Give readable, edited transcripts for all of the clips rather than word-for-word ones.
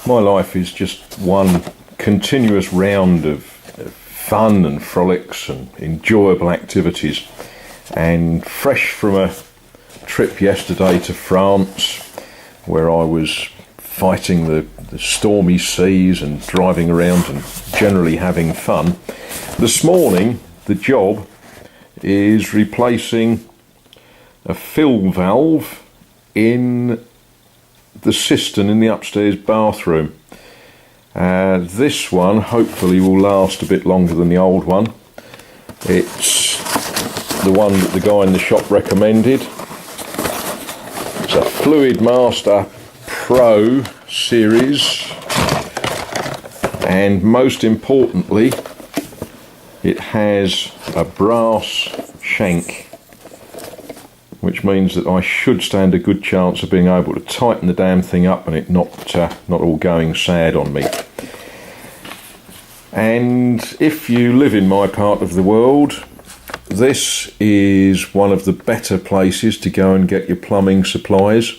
My life is just one continuous round of fun and frolics and enjoyable activities, and fresh from a trip yesterday to France where I was fighting the stormy seas and driving around and generally having fun. This morning the job is replacing a fill valve in the cistern in the upstairs bathroom. This one hopefully will last a bit longer than the old one. It's the one that the guy in the shop recommended. It's a Fluid Master Pro series, and most importantly it has a brass shank, which means that I should stand a good chance of being able to tighten the damn thing up and it not all going sad on me. And if you live in my part of the world, this is one of the better places to go and get your plumbing supplies.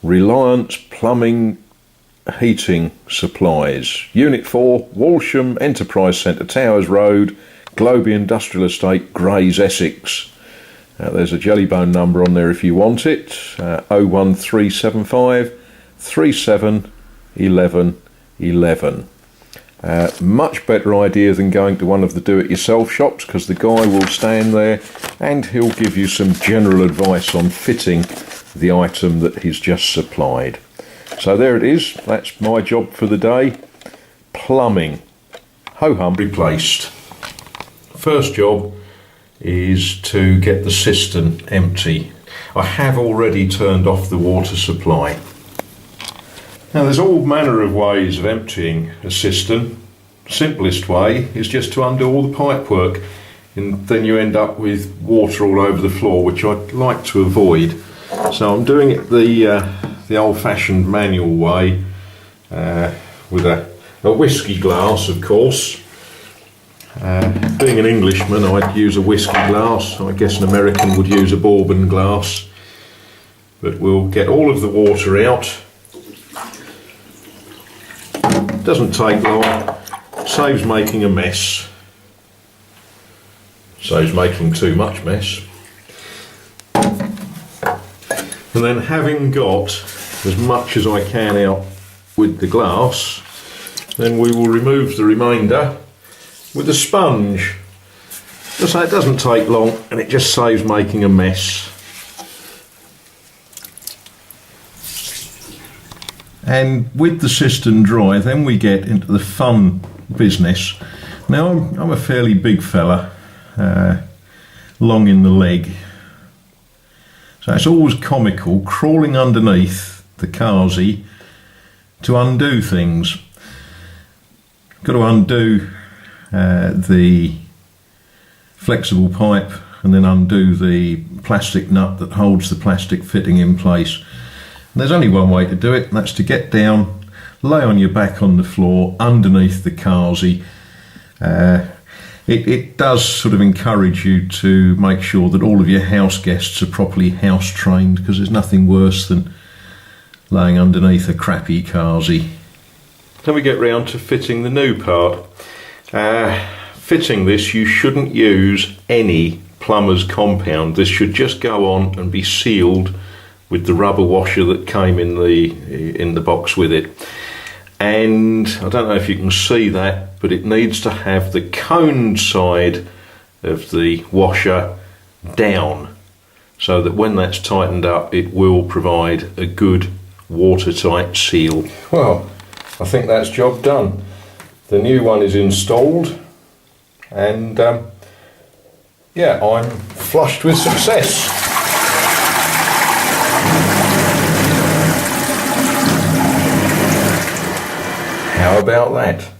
Reliance Plumbing Heating Supplies, Unit 4, Walsham Enterprise Centre, Towers Road, Globy Industrial Estate, Grays, Essex. There's a Jellybone number on there if you want it, 01375 37 11 11. Much better idea than going to one of the do-it-yourself shops, because the guy will stand there and he'll give you some general advice on fitting the item that he's just supplied. So there it is, that's my job for the day. Plumbing, ho-hum, replaced. First job is to get the cistern empty. I have already turned off the water supply. Now there's all manner of ways of emptying a cistern. Simplest way is just to undo all the pipework, and then you end up with water all over the floor, which I'd like to avoid. So I'm doing it the old-fashioned manual way, with a whiskey glass, of course. Being an Englishman, I'd use a whiskey glass. I guess an American would use a bourbon glass. But we'll get all of the water out. Doesn't take long. Saves making a mess. Saves making too much mess. And then, having got as much as I can out with the glass, then we will remove the remainder with a sponge. Just so it doesn't take long and it just saves making a mess. And with the cistern dry, then we get into the fun business. Now I'm a fairly big fella, long in the leg, so it's always comical crawling underneath the Kharzi to undo things. Got to undo the flexible pipe and then undo the plastic nut that holds the plastic fitting in place. And there's only one way to do it, and that's to get down, lay on your back on the floor underneath the Karzi. It does sort of encourage you to make sure that all of your house guests are properly house trained, because there's nothing worse than laying underneath a crappy Karzi. Then we get round to fitting the new part. Fitting this, you shouldn't use any plumber's compound. This should just go on and be sealed with the rubber washer that came in the box with it. And I don't know if you can see that, but it needs to have the coned side of the washer down, so that when that's tightened up it will provide a good watertight seal. Well, I think that's job done. The new one is installed, and yeah, I'm flushed with success. How about that?